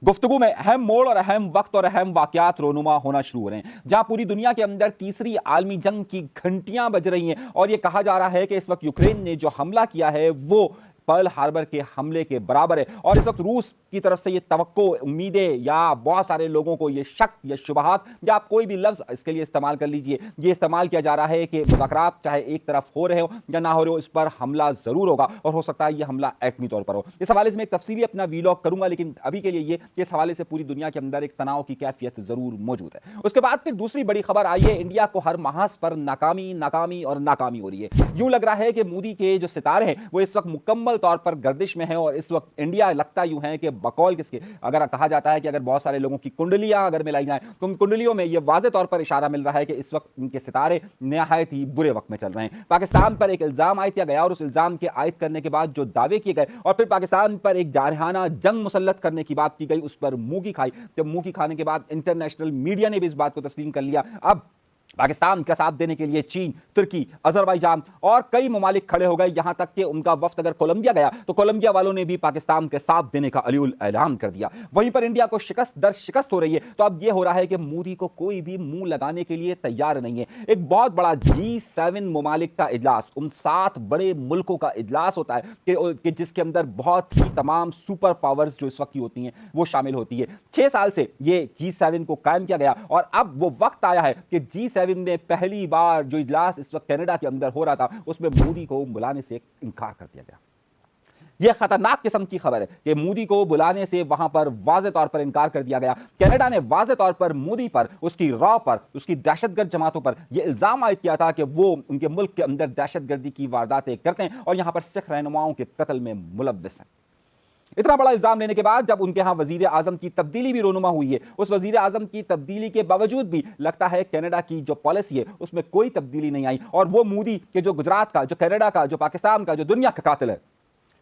गुफ्तगू में अहम मोड़ और अहम वक्त और अहम वाकयात रोनुमा होना शुरू हो रहे हैं, जहां पूरी दुनिया के अंदर तीसरी आलमी जंग की घंटियां बज रही हैं और यह कहा जा रहा है कि इस वक्त यूक्रेन ने जो हमला किया है वो पर्ल हार्बर के हमले के बराबर है। और इस वक्त रूस की तरफ से ये तवक्को, उम्मीदें या बहुत सारे लोगों को ये शक या शुबहात या आप कोई भी लफ्ज इसके लिए इस्तेमाल कर लीजिए, ये इस्तेमाल किया जा रहा है कि मुज़ाकरात चाहे एक तरफ हो रहे हो या ना हो रहे हो, इस पर हमला जरूर होगा और हो सकता है ये हमला एटमी तौर पर हो। इस हवाले से मैं एक तफसीली अपना वीलॉग करूंगा, लेकिन अभी के लिए ये इस हवाले से पूरी दुनिया के अंदर एक तनाव की कैफियत जरूर मौजूद है। उसके बाद फिर दूसरी बड़ी खबर आई है, इंडिया को हर महाज पर नाकामी नाकामी और नाकामी हो रही है। यूं लग रहा है कि मोदी के जो सितारे हैं वो इस वक्त मुकम्मल तौर पर गर्दिश में है और इस वक्त इंडिया लगता यूं है कि बकौल किसके, अगर कहा जाता है कि अगर बहुत सारे लोगों की कुंडलियां अगर मिलाई जाएं तो उन कुंडलियों में यह वाज़े तौर पर इशारा मिल रहा है कि इस वक्त इनके सितारे निहायत ही बुरे वक्त में चल रहे हैं। पाकिस्तान पर एक इल्जाम आयद किया गया और उस इल्जाम के आयद करने के बाद जो दावे किए गए और फिर पाकिस्तान पर एक जारहाना जंग मुसल्लत करने की बात की गई, उस पर मुंह की खाई। जब मुंह की खाने के बाद इंटरनेशनल मीडिया ने भी इस बात को तस्लीम कर लिया। अब पाकिस्तान का साथ देने के लिए चीन, तुर्की, अजरबैजान और कई ममालिक खड़े हो गए, यहां तक कि उनका वफ्द अगर कोलंबिया गया तो कोलंबिया वालों ने भी पाकिस्तान के साथ देने का अलीउल ऐलान कर दिया। वहीं पर इंडिया को शिकस्त दर शिकस्त हो रही है। तो अब यह हो रहा है कि मोदी को कोई भी मुंह लगाने के लिए तैयार नहीं है। एक बहुत बड़ा G7 ममालिक का इजलास, उन 7 बड़े मुल्कों का इजलास होता है कि जिसके अंदर बहुत ही तमाम सुपर पावर्स जो इस वक्त की होती हैं वो शामिल होती है। 6 साल से ये G7 को कायम किया गया और अब वो वक्त आया है कि G7 ने पहली बार जो इजलास इस वक्त कनाडा के अंदर हो रहा था उसमें मोदी को बुलाने से इनकार कर दिया गया। यह खतरनाक किस्म की खबर है कि मोदी को बुलाने से वहां पर वाज़े तौर पर इनकार कर दिया गया। कनाडा ने वाज़े तौर पर मोदी पर, उसकी रॉ पर, उसकी दहशतगर्द जमातों पर यह इल्जाम आयद किया था कि वो उनके मुल्क के अंदर दहशतगर्दी की वारदातें करते हैं और यहां पर सिख रहनुमाओं के कत्ल में मुलव्विस हैं। इतना बड़ा इल्जाम लेने के बाद जब उनके यहां वजीर आजम की तब्दीली भी रोनुमा हुई है, उस वजीर आजम की तब्दीली के बावजूद भी लगता है कनाडा की जो पॉलिसी है उसमें कोई तब्दीली नहीं आई और वो मोदी के जो गुजरात का, जो कनाडा का, जो पाकिस्तान का, जो दुनिया का कातिल है,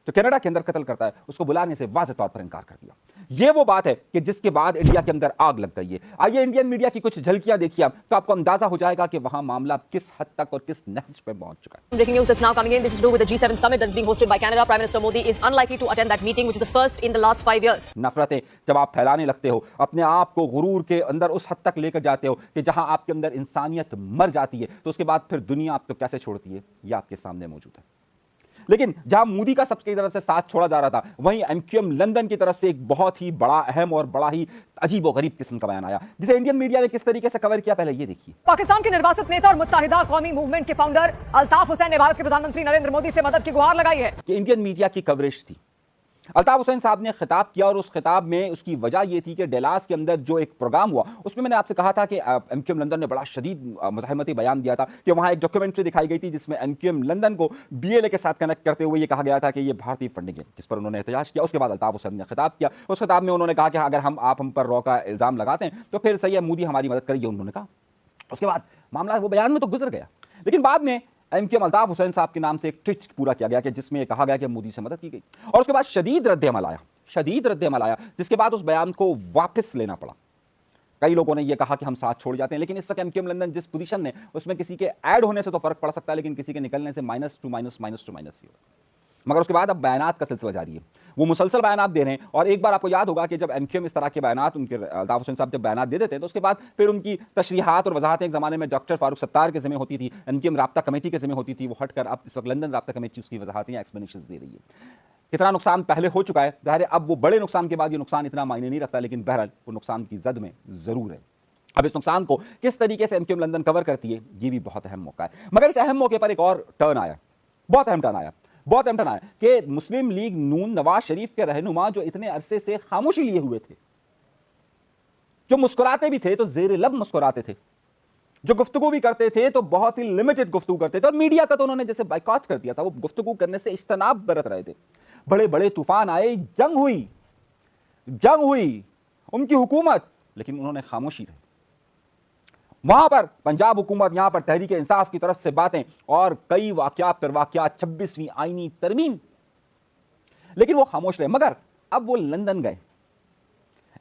जो कनाडा के अंदर कत्ल करता है, उसको बुलाने से वाज़े तौर पर इनकार कर दिया। यह वो बात है कि जिसके बाद इंडिया के अंदर आग लग गई है। आइए इंडियन मीडिया की कुछ झलकियां देखिए तो आपको अंदाजा हो जाएगा कि वहां मामला किस हद तक और किस नहज पे पहुंच चुका है। Breaking news that's now coming in. This is to do with the G7 summit that is being hosted by Canada. Prime Minister Modi is unlikely to attend that meeting, which is the first in the last 5 years. नफरतें जब आप फैलाने लगते हो, अपने आप को गुरूर के अंदर उस हद तक लेकर जाते हो कि जहां आपके अंदर इंसानियत मर जाती है, तो उसके बाद फिर दुनिया आपको कैसे छोड़ती है यह आपके सामने मौजूद है। लेकिन जहां मोदी का सबकी तरफ से साथ छोड़ा जा रहा था, वहीं एमक्यूएम लंदन की तरफ से एक बहुत ही बड़ा, अहम और बड़ा ही अजीब और गरीब किस्म का बयान आया, जिसे इंडियन मीडिया ने किस तरीके से कवर किया, पहले ये देखिए। पाकिस्तान के निर्वासित नेता और मुत्तहिदा कौमी मूवमेंट के फाउंडर अल्ताफ हुसैन ने भारत के प्रधानमंत्री नरेंद्र मोदी से मदद की गुहार लगाई है। कि इंडियन मीडिया की कवरेज थी। अल्ताफ हुसैन साहब ने खिताब किया और उस खिताब में उसकी वजह यह थी कि डेलास के अंदर जो एक प्रोग्राम हुआ उसमें मैंने आपसे कहा था कि एमक्यूएम लंदन ने बड़ा शदीद मुज़ाहमती बयान दिया था कि वहां एक डॉक्यूमेंट्री दिखाई गई थी जिसमें एमक्यूएम लंदन को बीएलए के साथ कनेक्ट करते हुए ये कहा गया था कि ये भारतीय फंडिंग है, जिस पर उन्होंने एहतजाज किया। उसके बाद अल्ताफ हुसैन ने खिताब किया। उस खिताब में उन्होंने कहा कि अगर आप हम पर रॉ का इल्ज़ाम लगाते हैं तो फिर सही है, मोदी हमारी मदद करिए, उन्होंने कहा। उसके बाद मामला वो बयान में तो गुजर गया, लेकिन बाद में एमक्यूएम अल्ताफ हुसैन साहब के नाम से एक ट्वीट पूरा किया गया कि जिसमें कहा गया कि मोदी से मदद की गई और उसके बाद शदीद रद्द-ए-अमल आया, जिसके बाद उस बयान को वापस लेना पड़ा। कई लोगों ने यह कहा कि हम साथ छोड़ जाते हैं, लेकिन इस वक्त एमक्यूएम लंदन जिस पोजीशन में, उसमें किसी के ऐड होने से तो फर्क पड़ सकता है, लेकिन किसी के निकलने से माइनस टू माइनस ही होगा। मगर उसके बाद अब बयानात का सिलसिला जारी है, वो मुसलसल बयानात दे रहे हैं। और एक बार आपको याद होगा कि जब एमक्यूएम इस तरह के बयानात, उनके अल्ताफ हुसैन साहब जब बयानात दे देते हैं तो उसके बाद फिर उनकी तशरीहात और वजाहतें एक ज़माने में डॉक्टर फारूक सत्तार के ज़िम्मे होती थी, एमक्यूएम राब्ता कमेटी के ज़िम्मे होती थी, वो हटकर अब इस वक्त लंदन राब्ता कमेटी उसकी वजाहतें या एक्सप्लेनेशन दे रही है। कितना नुकसान पहले हो चुका है, ज़ाहिर है अब वो बड़े नुकसान के बाद ये नुकसान इतना मायने नहीं रखता, लेकिन बहरहाल वो नुकसान की जद में ज़रूर है। अब इस नुकसान को किस तरीके से एमक्यूएम लंदन कवर करती है, ये भी बहुत अहम मौका है। मगर इस अहम मौके पर एक और टर्न आया, बहुत अहम टर्न आया कि मुस्लिम लीग नून नवाज शरीफ के रहनुमा जो इतने अरसे से खामोशी लिए हुए थे, जो मुस्कुराते भी थे तो जेर लब मुस्कुराते थे, जो गुफ्तगू भी करते थे तो बहुत ही लिमिटेड गुफ्तगू करते थे, और मीडिया का तो उन्होंने जैसे बाइकॉट कर दिया था, वो गुफ्तगू करने से इज्तनाब बरत रहे थे। बड़े बड़े तूफान आए, जंग हुई उनकी हुकूमत, लेकिन उन्होंने खामोशी रही। वहां पर पंजाब हुकूमत, यहां पर तहरीक इंसाफ की तरफ से बातें और कई वाकयात पर वाकयात, 26वीं आईनी तरमीम, लेकिन वो खामोश रहे। मगर अब वो लंदन गए।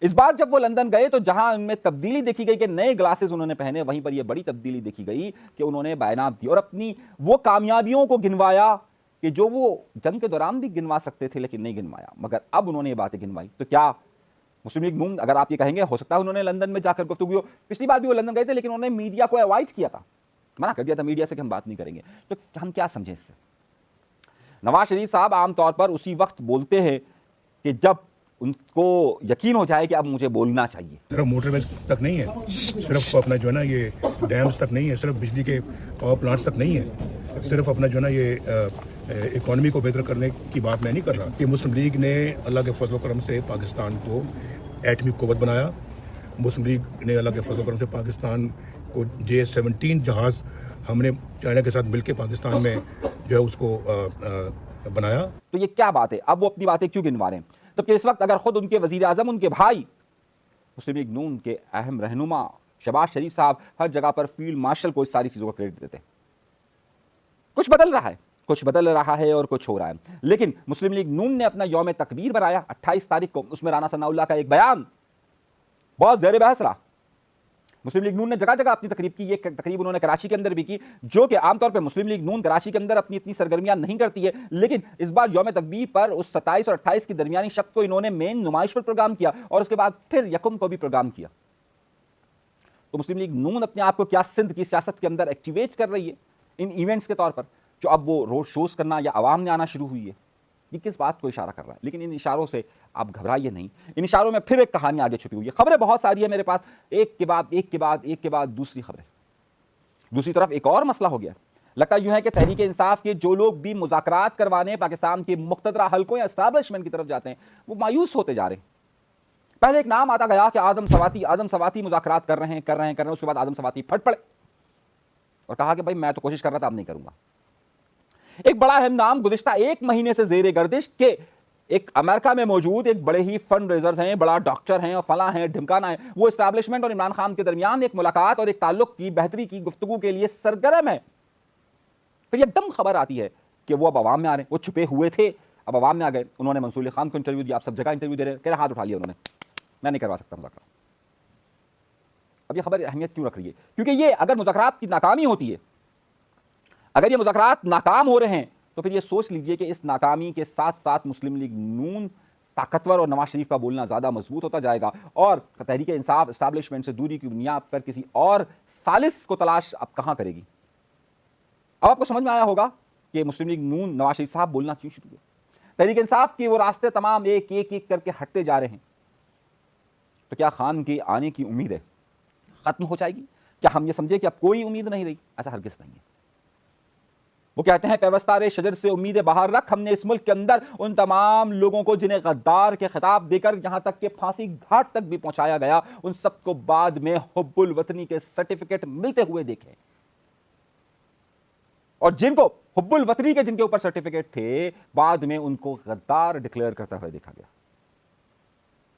इस बार जब वो लंदन गए तो जहां उनमें तब्दीली देखी गई कि नए ग्लासेस उन्होंने पहने, वहीं पर यह बड़ी तब्दीली देखी गई कि उन्होंने बयानात दी और अपनी वो कामयाबियों को गिनवाया कि जो वो जंग के दौरान भी गिनवा सकते थे लेकिन नहीं गिनवाया। मगर अब उन्होंने ये बातें गिनवाई तो क्या मुस्लिम लीग नून, अगर आप ये कहेंगे हो सकता है उन्होंने लंदन में जाकर गुफ्तगू, पिछली बार भी वो लंदन गए थे लेकिन उन्होंने मीडिया को अवॉइड किया था, मना कर दिया था मीडिया से कि हम बात नहीं करेंगे। तो हम क्या समझें इससे? नवाज शरीफ साहब आमतौर पर उसी वक्त बोलते हैं कि जब उनको यकीन हो जाए कि अब मुझे बोलना चाहिए। सिर्फ मोटरवे तक नहीं है, सिर्फ अपना जो है ना ये डैम्स तक नहीं है, सिर्फ बिजली के पावर प्लांट्स तक नहीं है, सिर्फ अपना जो है ना ये इकोनॉमी को बेहतर करने की बात मैं नहीं कर रहा कि मुस्लिम लीग ने अल्लाह के फजल करम से पाकिस्तान को एटमी कुव्वत बनाया। मुस्लिम लीग ने अल्लाह के फजल करम से पाकिस्तान को J-17 जहाज़ हमने चाइना के साथ मिलकर पाकिस्तान में जो है उसको बनाया। तो ये क्या बात है? अब वो अपनी बातें क्यों गिनवा रहे हैं? जबकि इस वक्त अगर खुद उनके वजीर आजम, उनके भाई मुस्लिम लीग नून के अहम रहनुमा शहबाज शरीफ साहब हर जगह पर फील्ड मार्शल को इस सारी चीजों का क्रेडिट देते हैं। कुछ बदल रहा है, कुछ बदल रहा है और कुछ हो रहा है। लेकिन मुस्लिम लीग नून ने अपना यौम तकबीर बनाया 28 तारीख को, उसमें राना सनाउल्लाह का एक बयान बहुत ज़ेर बहस रहा। मुस्लिम लीग नून ने जगह जगह अपनी तकरीब की, ये तकरीब उन्होंने कराची के अंदर भी की, जो कि आमतौर पर मुस्लिम लीग नून कराची के अंदर अपनी इतनी सरगर्मियां नहीं करती है, लेकिन इस बार यौम तकबीर पर उस 27 और 28 की दरमियानी शब को इन्होंने मेन नुमाइश पर प्रोग्राम किया और उसके बाद फिर यकुम को भी प्रोग्राम किया। तो मुस्लिम लीग नून अपने आप को क्या सिंध की सियासत के अंदर एक्टिवेट कर रही है इन इवेंट्स के तौर पर, जो अब वो रोड शोज करना या आवाम ने आना शुरू हुई है? ये किस बात को इशारा कर रहा है? लेकिन इन इशारों से आप घबराइए नहीं, इन इशारों में फिर एक कहानी आगे छुपी हुई है। खबरें बहुत सारी है मेरे पास, एक के बाद एक के बाद एक के बाद दूसरी खबरें। दूसरी तरफ एक और मसला हो गया। लगता यूं है कि तहरीक इंसाफ के जो लोग भी मुज़ाकरात करवाने पाकिस्तान के मुख्तदरा हल्कों या एस्टैब्लिशमेंट की तरफ जाते हैं, वो मायूस होते जा रहे हैं। पहले एक नाम आता गया कि आदम सवाती मुज़ाकरात कर रहे हैं। उसके बाद आदम सवाती फट पड़े और कहा कि भाई मैं तो कोशिश कर रहा था, अब नहीं करूंगा। एक बड़ा अहम नाम गुज़िश्ता एक महीने से ज़ेरे गर्दिश के एक अमेरिका में मौजूद एक बड़े ही फंड रेजर्स हैं, बड़ा डॉक्टर हैं और फला हैं ढिमकाना है, वो एस्टैब्लिशमेंट और इमरान खान के दरमियान एक मुलाकात और एक ताल्लुक की बेहतरी की गुफ्तगू के लिए सरगर्म है। फिर एकदम खबर आती है कि वो अब अवाम में आ रहे हैं। वो छुपे हुए थे, अब अवाम में आ गए। उन्होंने मंसूर अली खान को इंटरव्यू दिया, आप सब जगह इंटरव्यू दे रहे हैं, कह रहे हाथ उठा लिया उन्होंने, मैं नहीं करवा सकता मुज़ाकरा। अब ये खबर अहमियत क्यों रख रही है? क्योंकि ये अगर मुज़ाकरात की नाकामी होती है, अगर ये मुज़ाकरात नाकाम हो रहे हैं, तो फिर ये सोच लीजिए कि इस नाकामी के साथ साथ मुस्लिम लीग नून ताकतवर और नवाज शरीफ का बोलना ज़्यादा मजबूत होता जाएगा और तहरीक इंसाफ एस्टैब्लिशमेंट से दूरी की बुनियाद पर किसी और सालिस को तलाश अब कहाँ करेगी। अब आपको समझ में आया होगा कि मुस्लिम लीग नून नवाज शरीफ साहब बोलना क्यों शुरू हुए। तहरीक इंसाफ के वो रास्ते तमाम एक एक एक करके हटते जा रहे हैं। तो क्या खान के आने की उम्मीद है खत्म हो जाएगी? क्या हम ये समझे कि अब कोई उम्मीद नहीं रही? ऐसा हरगिज़ नहीं है। वो कहते हैं पैवस्तारे शजर से उम्मीदें बाहर रख, हमने इस मुल्क के अंदर उन तमाम लोगों को जिन्हें गद्दार के खिताब देकर यहां तक के फांसी घाट तक भी पहुंचाया गया, उन सबको बाद में हुब्बुल वतनी के सर्टिफिकेट मिलते हुए देखे। और जिनको हुब्बुल वतनी के जिनके ऊपर सर्टिफिकेट थे, बाद में उनको गद्दार डिक्लेयर करता हुआ देखा गया।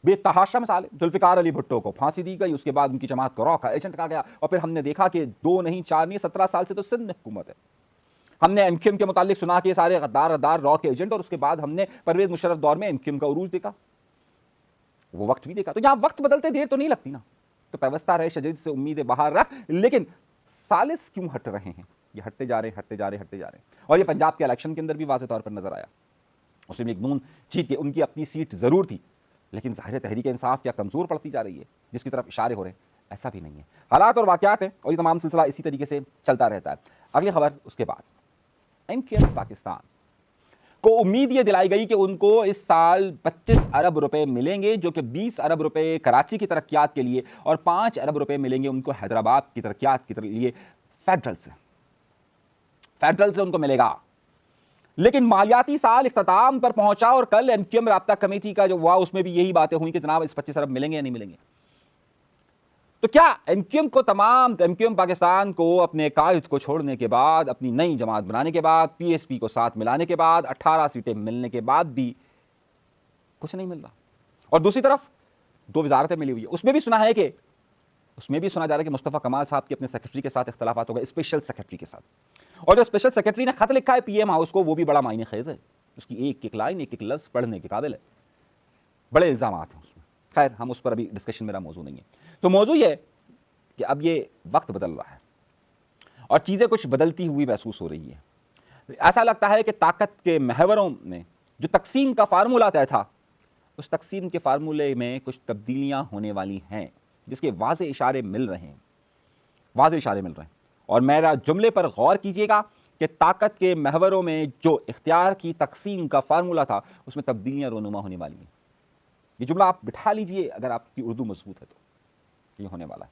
बेतहाशा मिसाल, जुल्फिकार अली भुट्टो को फांसी दी गई, उसके बाद उनकी जमात को रॉ का एजेंट कहा गया और फिर हमने देखा कि 2 नहीं 4 नहीं 17 साल से तो सिंध में हुकूमत है। हमने एमक्यूएम के मुतालिक सुना कि सारे गद्दार रॉ के एजेंट, और उसके बाद हमने परवेज मुशर्रफ दौर में एमक्यूएम का उरूज देखा, वो वक्त भी देखा। तो यहां वक्त बदलते देर तो नहीं लगती ना। तो पैवस्ता रहे शजर से उम्मीदें बाहर रख, लेकिन सालिस क्यों हट रहे हैं? ये हटते जा रहे हैं। और ये पंजाब के इलेक्शन के अंदर भी वाज़ेह तौर पर नजर आया। मुस्लिम लीग नून जीत के उनकी अपनी सीट जरूर थी, लेकिन ज़ाहिर तहरीक इंसाफ क्या कमजोर पड़ती जा रही है जिसकी तरफ इशारे हो रहे हैं? ऐसा भी नहीं है। हालात और वाक़यात हैं और ये तमाम सिलसिला इसी तरीके से चलता रहता है। अगली खबर उसके बाद, एमक्यूएम पाकिस्तान को उम्मीद ये दिलाई गई कि उनको इस साल 25 अरब रुपए मिलेंगे, जो कि 20 अरब रुपए कराची की तरक्यात के लिए और 5 अरब रुपए मिलेंगे उनको हैदराबाद की तरक्यात के लिए फेडरल से उनको मिलेगा। लेकिन मालियाती साल इख्तिताम पर पहुंचा और कल एमक्यूएम राब्ता कमेटी का जो हुआ उसमें भी यही बातें हुई कि जनाब इस 25 अरब मिलेंगे या नहीं मिलेंगे। तो क्या एमक्यूएम पाकिस्तान को अपने कायद को छोड़ने के बाद, अपनी नई जमात बनाने के बाद, पीएसपी को साथ मिलाने के बाद, 18 सीटें मिलने के बाद भी कुछ नहीं मिल रहा? और दूसरी तरफ 2 वजारतें मिली हुई है, उसमें भी सुना जा रहा है कि मुस्तफ़ा कमाल साहब के अपने सेक्रेटरी के साथ इख्तलाफात हो गए, स्पेशल सेक्रेटरी के साथ। और जो स्पेशल सेक्रेटरी ने खत लिखा है पीएम हाउस को, वो भी बड़ा मायने खेज है। उसकी एक एक लाइन, एक एक लफ्ज़ पढ़ने के काबिल है। बड़े इल्ज़ाम हैं उसमें। खैर, हम उस पर अभी डिस्कशन मेरा मौजू नहीं है। तो मौजू ये कि अब ये वक्त बदल रहा है और चीज़ें कुछ बदलती हुई महसूस हो रही है। ऐसा लगता है कि ताकत के महवरों में जो तकसीम का फार्मूला तय था, उस तकसीम के फार्मूले में कुछ तब्दीलियां होने वाली हैं, जिसके वाज़े इशारे मिल रहे हैं, वाज़े इशारे मिल रहे हैं। और मेरा जुमले पर गौर कीजिएगा कि ताकत के महवरों में जो इख्तियार की तकसीम का फार्मूला था, उसमें तब्दीलियां रोनुमा होने वाली हैं। ये जुमला आप बिठा लीजिए, अगर आपकी उर्दू मजबूत है तो ये होने वाला है।